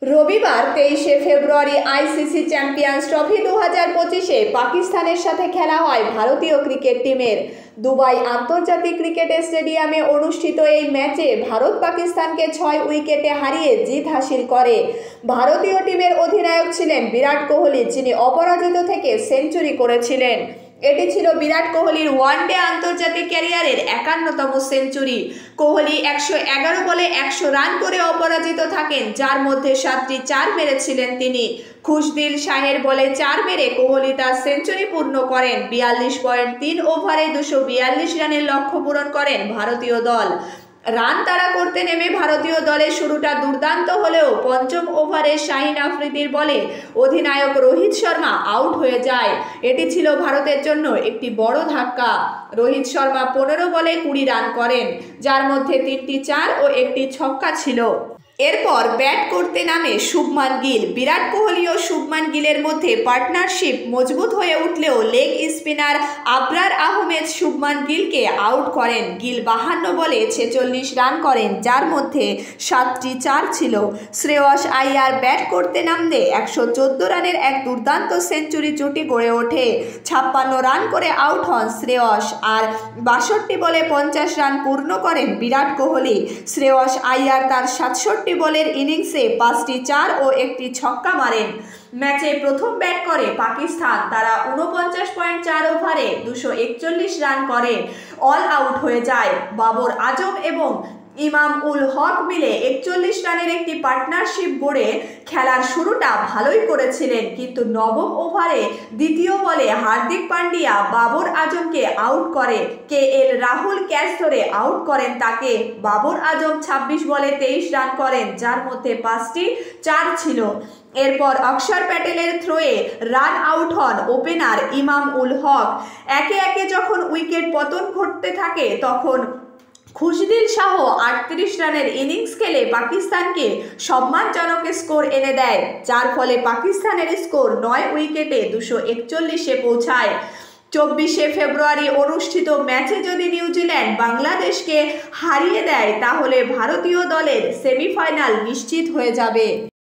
রবিবার 23শে ফেব্রুয়ারি ICC champions trophy 2025-এ পাকিস্তানের সাথে খেলা হয় ভারতীয় ক্রিকেট টিমের। দুবাই আন্তর্জাতিক ক্রিকেট স্টেডিয়ামে অনুষ্ঠিত এই ম্যাচে ভারত পাকিস্তানকে 6 উইকেটে হারিয়ে জিত হাসিল করে। ভারতীয় টিমের অধিনায়ক ছিলেন বিরাট কোহলি, যিনি অপরাজিত থেকে সেঞ্চুরি করেছিলেন। এটি ছিল বিরাট কোহলির ওয়ানডে আন্তর্জাতিক ক্যারিয়ারের 51তম সেঞ্চুরি। কোহলি 111 বলে 100 রান করে অপরাজিত থাকেন, যার মধ্যে 7টি 4 মেরেছিলেন তিনি। খুশদিল শাহের বলে 4 মেরে কোহলি তার সেঞ্চুরি পূর্ণ করেন। 42.3 ওভারে 242 রানের লক্ষ্য পূরণ করেন ভারতীয় দল। রান তাড়া করতে নেমে ভারতীয় দলের শুরুটা দুর্দান্ত হলেও পঞ্চম ওভারে শাহিন আফ্রিদির বলে অধিনায়ক রোহিত শর্মা আউট হয়ে যায়। এটি ছিল ভারতের জন্য একটি বড় ধাক্কা। রোহিত শর্মা 15 বলে 20 রান করেন, যার মধ্যে 3টি 4 ও 1টি ছক্কা ছিল। এরপর ব্যাট করতে নামে শুভমান গিল। বিরাট কোহলি ও শুভমান গিলের মধ্যে পার্টনারশিপ মজবুত হয়ে উঠলেও লেগ স্পিনার আবরার আহমেদ শুভমান গিলকে আউট করেন। গিল 52 বলে 46 রান করেন, যার মধ্যে 7টি 4 ছিল। শ্রেয়স আইয়ার ব্যাট করতে নামলে 114 রানের এক দুর্দান্ত সেঞ্চুরি জুটি গড়ে ওঠে। 56 রান করে আউট হন শ্রেয়স, আর 62 বলে 50 রান পূর্ণ করেন বিরাট কোহলি। শ্রেয়স আইয়ার তার 67 বলের ইনিংসে 5টি 4 ও 1টি ছক্কা মারেন। ম্যাচে প্রথম ব্যাট করে পাকিস্তান। তারা 49.4 ওভারে 241 রান করে অল আউট হয়ে যায়। বাবর আজম এবং ইমাম উল হক মিলে 41 রানের একটি পার্টনারশিপ গড়ে খেলার শুরুটা ভালোই করেছিলেন, কিন্তু নবম ওভারে দ্বিতীয় বলে হার্দিক পান্ডিয়া বাবর আজমকে আউট করে। কেএল রাহুল ক্যাচ ধরে আউট করেন তাকে। বাবর আজম 26 বলে 23 রান করেন, যার মধ্যে 5টি 4 ছিল। এরপর অক্ষর প্যাটেলের থ্রোয়ে রান আউট হন ওপেনার ইমাম উল হক। একে একে যখন উইকেট পতন ঘটতে থাকে, তখন খুশদিল শাহ 38 রানের ইনিংস খেলে পাকিস্তানকে সম্মানজনক স্কোর এনে দেয়, যার ফলে পাকিস্তানের স্কোর 9 উইকেটে 241-এ পৌঁছায়। 24শে ফেব্রুয়ারি অনুষ্ঠিত ম্যাচে যদি নিউজিল্যান্ড বাংলাদেশকে হারিয়ে দেয়, তাহলে ভারতীয় দলের সেমিফাইনাল নিশ্চিত হয়ে যাবে।